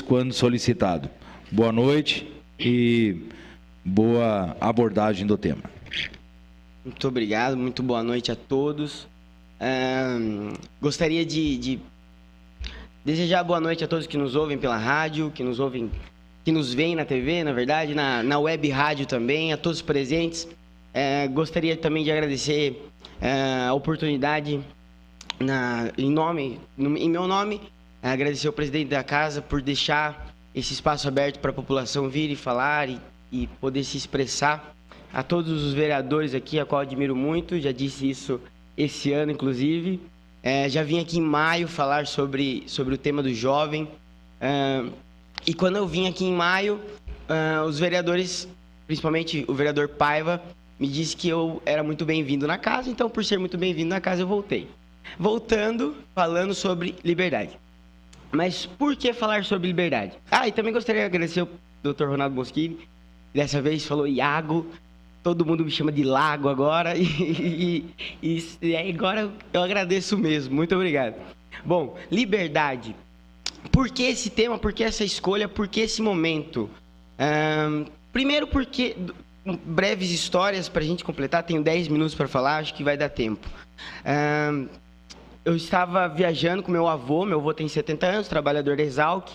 quando solicitado. Boa noite e boa abordagem do tema. Muito obrigado, muito boa noite a todos. Gostaria de desejar boa noite a todos que nos ouvem pela rádio, que nos veem na TV, na verdade, na web rádio também, a todos os presentes. Gostaria também de agradecer a oportunidade, em meu nome, agradecer ao presidente da casa por deixar esse espaço aberto para a população vir e falar e poder se expressar. A todos os vereadores aqui, a qual admiro muito, já disse isso esse ano, inclusive. Já vim aqui em maio falar sobre o tema do jovem. E quando eu vim aqui em maio, os vereadores, principalmente o vereador Paiva, me disse que eu era muito bem-vindo na casa, então por ser muito bem-vindo na casa eu voltei. Voltando, falando sobre liberdade. Mas por que falar sobre liberdade? E também gostaria de agradecer ao Dr. Ronaldo Moschini, dessa vez falou Iago, todo mundo me chama de Lago agora, e agora eu agradeço mesmo, muito obrigado. Bom, liberdade. Por que esse tema, por que essa escolha, por que esse momento? Primeiro porque, breves histórias para a gente completar, tenho 10 minutos para falar, acho que vai dar tempo. Eu estava viajando com meu avô tem 70 anos, trabalhador da Exalc,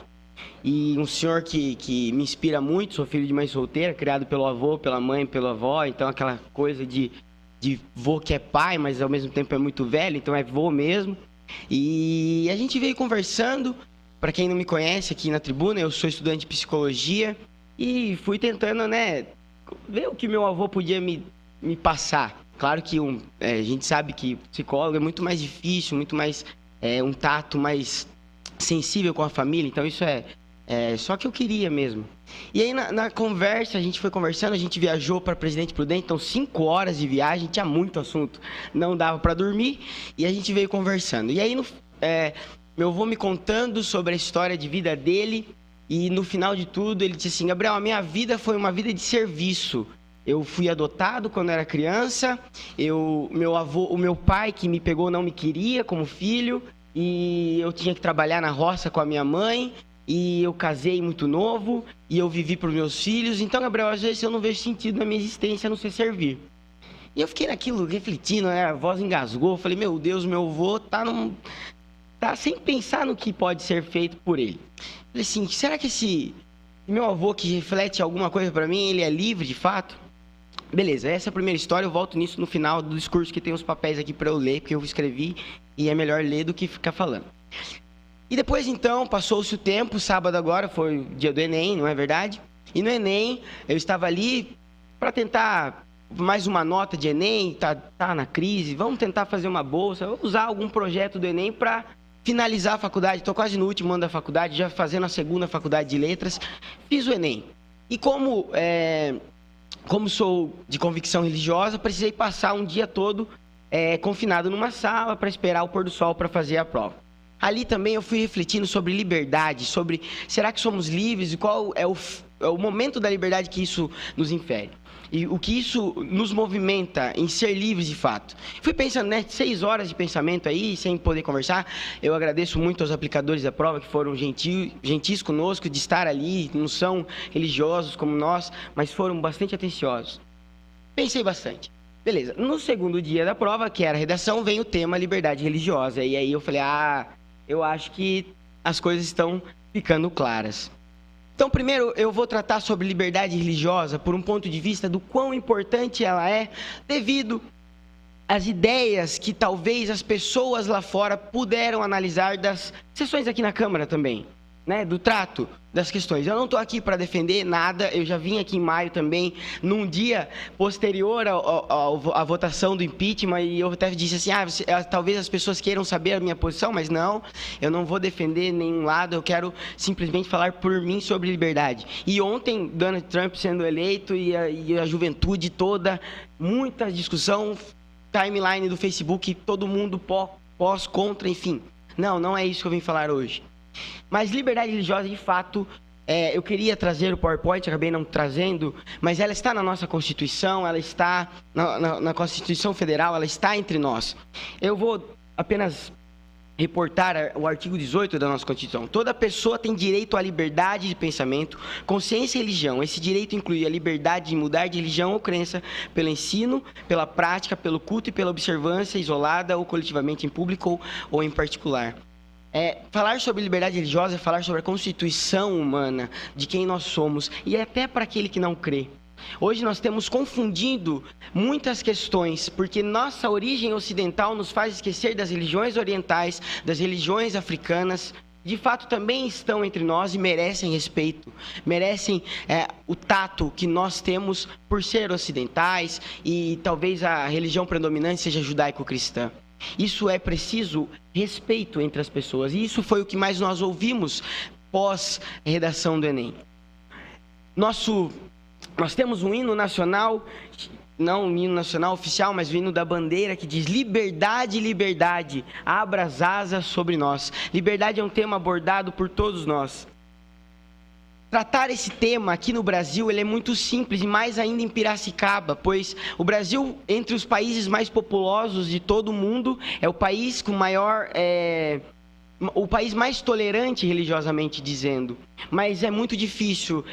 e um senhor que me inspira muito, sou filho de mãe solteira, criado pelo avô, pela mãe, pela avó, então aquela coisa de vô que é pai, mas ao mesmo tempo é muito velho, então é vô mesmo. E a gente veio conversando, para quem não me conhece aqui na tribuna, eu sou estudante de psicologia e fui tentando, ver o que meu avô podia me passar. Claro que a gente sabe que psicólogo é muito mais difícil, muito mais um tato mais sensível com a família, então isso é só que eu queria mesmo. E aí na conversa, a gente foi conversando, a gente viajou para Presidente Prudente, então 5 horas de viagem, tinha muito assunto, não dava para dormir, e a gente veio conversando. E aí meu avô me contando sobre a história de vida dele, e no final de tudo ele disse assim: Gabriel, a minha vida foi uma vida de serviço. Eu fui adotado quando era criança, o meu pai que me pegou não me queria como filho, e eu tinha que trabalhar na roça com a minha mãe, e eu casei muito novo, e eu vivi para os meus filhos. Então, Gabriel, às vezes eu não vejo sentido na minha existência a não ser servir. E eu fiquei naquilo, refletindo, a voz engasgou, falei, meu Deus, meu avô tá sem pensar no que pode ser feito por ele. Falei assim, será que esse meu avô que reflete alguma coisa para mim, ele é livre de fato? Beleza, essa é a primeira história, eu volto nisso no final do discurso, que tem os papéis aqui para eu ler, porque eu escrevi e é melhor ler do que ficar falando. E depois, então, passou-se o tempo, sábado agora foi o dia do Enem, não é verdade? E no Enem, eu estava ali para tentar mais uma nota de Enem, tá na crise, vamos tentar fazer uma bolsa, vou usar algum projeto do Enem para finalizar a faculdade. Estou quase no último ano da faculdade, já fazendo a segunda faculdade de letras, fiz o Enem. E como sou de convicção religiosa, precisei passar um dia todo confinado numa sala para esperar o pôr do sol para fazer a prova. Ali também eu fui refletindo sobre liberdade, sobre será que somos livres e qual é o momento da liberdade que isso nos infere. E o que isso nos movimenta em ser livres de fato. Fui pensando, 6 horas de pensamento aí, sem poder conversar. Eu agradeço muito aos aplicadores da prova que foram gentis conosco, de estar ali, não são religiosos como nós, mas foram bastante atenciosos. Pensei bastante. Beleza, no segundo dia da prova, que era a redação, vem o tema liberdade religiosa. E aí eu falei, eu acho que as coisas estão ficando claras. Então, primeiro, eu vou tratar sobre liberdade religiosa por um ponto de vista do quão importante ela é, devido às ideias que talvez as pessoas lá fora puderam analisar das sessões aqui na Câmara também, do trato das questões. Eu não estou aqui para defender nada, eu já vim aqui em maio também, num dia posterior à votação do impeachment, e eu até disse assim, talvez as pessoas queiram saber a minha posição, mas não, eu não vou defender nenhum lado, eu quero simplesmente falar por mim sobre liberdade. E ontem, Donald Trump sendo eleito e a juventude toda, muita discussão, timeline do Facebook, todo mundo pós, contra, enfim. Não é isso que eu vim falar hoje. Mas liberdade religiosa, de fato, eu queria trazer o PowerPoint, acabei não trazendo, mas ela está na nossa Constituição, ela está na Constituição Federal, ela está entre nós. Eu vou apenas reportar o artigo 18 da nossa Constituição. Toda pessoa tem direito à liberdade de pensamento, consciência e religião. Esse direito inclui a liberdade de mudar de religião ou crença pelo ensino, pela prática, pelo culto e pela observância isolada ou coletivamente em público ou em particular. Falar sobre liberdade religiosa é falar sobre a constituição humana, de quem nós somos, e até para aquele que não crê. Hoje nós temos confundido muitas questões, porque nossa origem ocidental nos faz esquecer das religiões orientais, das religiões africanas. De fato, também estão entre nós e merecem respeito, merecem o tato que nós temos por ser ocidentais e talvez a religião predominante seja judaico-cristã. Isso é preciso respeito entre as pessoas, e isso foi o que mais nós ouvimos pós-redação do Enem. Nós temos um hino nacional, não um hino nacional oficial, mas o hino da bandeira que diz: liberdade, liberdade, abra as asas sobre nós. Liberdade é um tema abordado por todos nós. Tratar esse tema aqui no Brasil, ele é muito simples, e mais ainda em Piracicaba, pois o Brasil, entre os países mais populosos de todo o mundo, é o país com maior... o país mais tolerante religiosamente dizendo, mas é muito difícil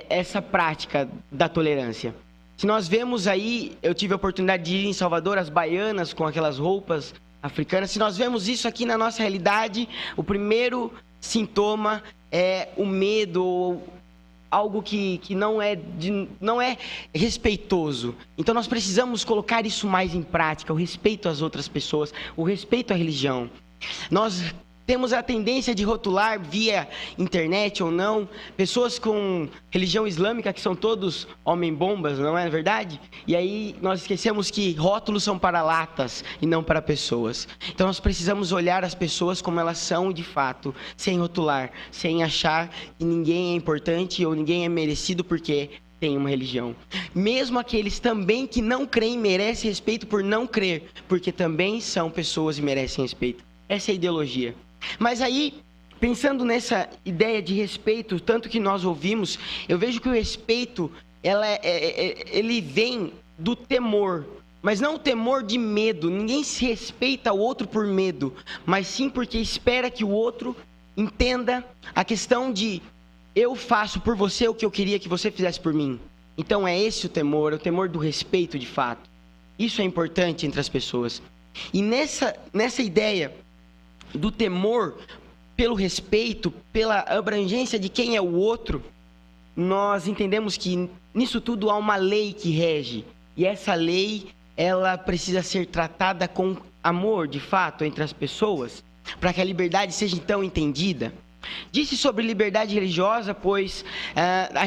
essa prática da tolerância. Se nós vemos aí, eu tive a oportunidade de ir em Salvador, as baianas com aquelas roupas africanas, se nós vemos isso aqui na nossa realidade, o primeiro sintoma é o medo, algo que não é respeitoso. Então nós precisamos colocar isso mais em prática, o respeito às outras pessoas, o respeito à religião. Nós temos a tendência de rotular via internet ou não, pessoas com religião islâmica que são todos homem-bombas, não é verdade? E aí nós esquecemos que rótulos são para latas e não para pessoas. Então nós precisamos olhar as pessoas como elas são de fato, sem rotular, sem achar que ninguém é importante ou ninguém é merecido porque tem uma religião. Mesmo aqueles também que não creem merecem respeito por não crer, porque também são pessoas e merecem respeito. Essa é a ideologia. Mas aí, pensando nessa ideia de respeito, tanto que nós ouvimos, eu vejo que o respeito, ele vem do temor, mas não o temor de medo. Ninguém se respeita o outro por medo, mas sim porque espera que o outro entenda a questão de eu faço por você o que eu queria que você fizesse por mim. Então é esse o temor do respeito de fato. Isso é importante entre as pessoas. E nessa ideia do temor pelo respeito, pela abrangência de quem é o outro, nós entendemos que nisso tudo há uma lei que rege. E essa lei, ela precisa ser tratada com amor, de fato, entre as pessoas, para que a liberdade seja então entendida. Disse sobre liberdade religiosa, pois a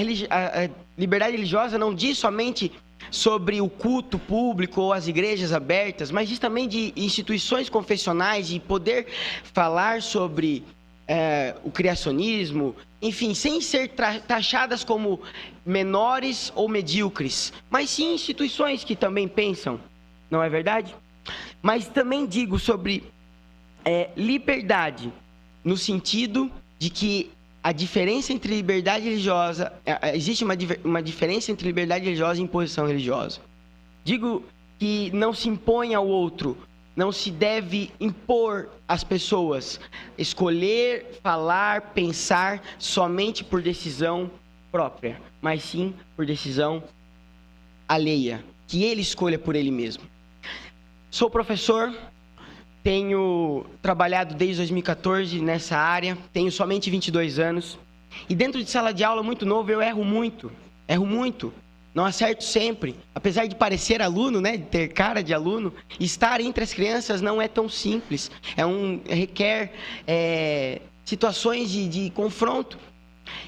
liberdade religiosa não diz somente sobre o culto público ou as igrejas abertas, mas diz também de instituições confessionais e poder falar sobre o criacionismo, enfim, sem ser taxadas como menores ou medíocres, mas sim instituições que também pensam, não é verdade? Mas também digo sobre liberdade, no sentido de que a diferença entre liberdade religiosa, existe uma diferença entre liberdade religiosa e imposição religiosa. Digo que não se impõe ao outro, não se deve impor às pessoas, escolher, falar, pensar somente por decisão própria, mas sim por decisão alheia, que ele escolha por ele mesmo. Sou professor, tenho trabalhado desde 2014 nessa área, tenho somente 22 anos. E dentro de sala de aula muito novo eu erro muito, não acerto sempre. Apesar de parecer aluno, né, de ter cara de aluno, estar entre as crianças não é tão simples. Requer situações de confronto.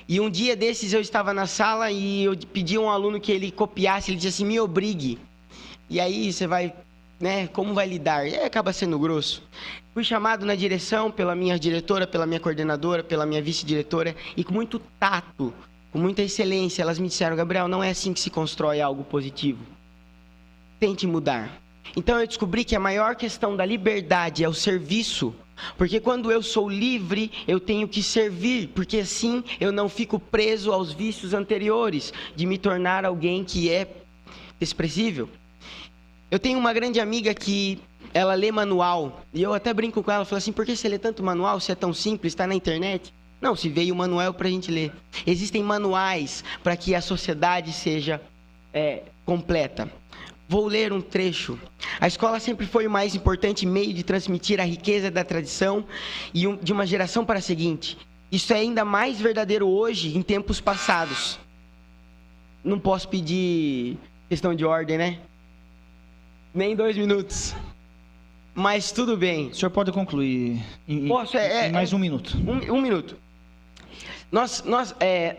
E um dia desses eu estava na sala e eu pedi a um aluno que ele copiasse, ele disse assim: me obrigue. E aí você vai... como vai lidar? Acaba sendo grosso. Fui chamado na direção pela minha diretora, pela minha coordenadora, pela minha vice-diretora, e com muito tato, com muita excelência, elas me disseram: Gabriel, não é assim que se constrói algo positivo. Tente mudar. Então eu descobri que a maior questão da liberdade é o serviço, porque quando eu sou livre, eu tenho que servir, porque assim eu não fico preso aos vícios anteriores, de me tornar alguém que é desprezível. Eu tenho uma grande amiga que ela lê manual. E eu até brinco com ela, falo assim, por que você lê tanto manual, se é tão simples, está na internet? Não, se veio o manual para a gente ler. Existem manuais para que a sociedade seja completa. Vou ler um trecho. A escola sempre foi o mais importante meio de transmitir a riqueza da tradição e de uma geração para a seguinte. Isso é ainda mais verdadeiro hoje, em tempos passados. Não posso pedir questão de ordem, né? Nem 2 minutos. Mas tudo bem. O senhor pode concluir em mais 1 minuto. Um minuto.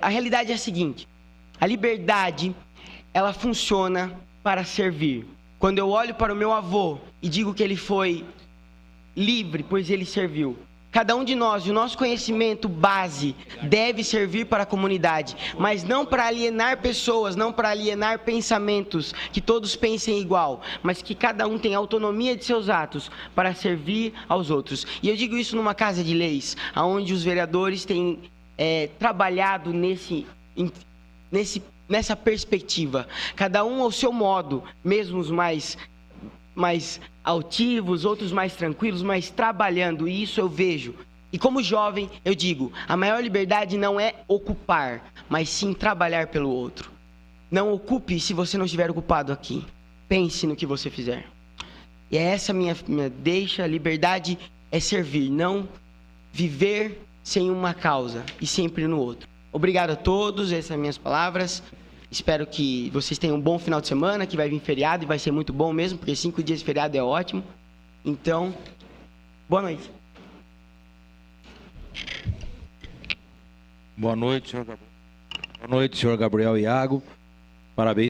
A realidade é a seguinte. A liberdade, ela funciona para servir. Quando eu olho para o meu avô e digo que ele foi livre, pois ele serviu. Cada um de nós, o nosso conhecimento base deve servir para a comunidade, mas não para alienar pessoas, não para alienar pensamentos, que todos pensem igual, mas que cada um tenha autonomia de seus atos para servir aos outros. E eu digo isso numa casa de leis, onde os vereadores têm trabalhado nessa perspectiva, cada um ao seu modo, mesmo os mais altivos, outros mais tranquilos, mas trabalhando, e isso eu vejo. E como jovem, eu digo, a maior liberdade não é ocupar, mas sim trabalhar pelo outro. Não ocupe se você não estiver ocupado aqui. Pense no que você fizer. E é essa minha deixa, a liberdade é servir, não viver sem uma causa e sempre no outro. Obrigado a todos, essas são minhas palavras. Espero que vocês tenham um bom final de semana, que vai vir feriado e vai ser muito bom mesmo, porque 5 dias de feriado é ótimo. Então, boa noite. Boa noite, senhor Gabriel. Boa noite, senhor Gabriel Iago. Parabéns.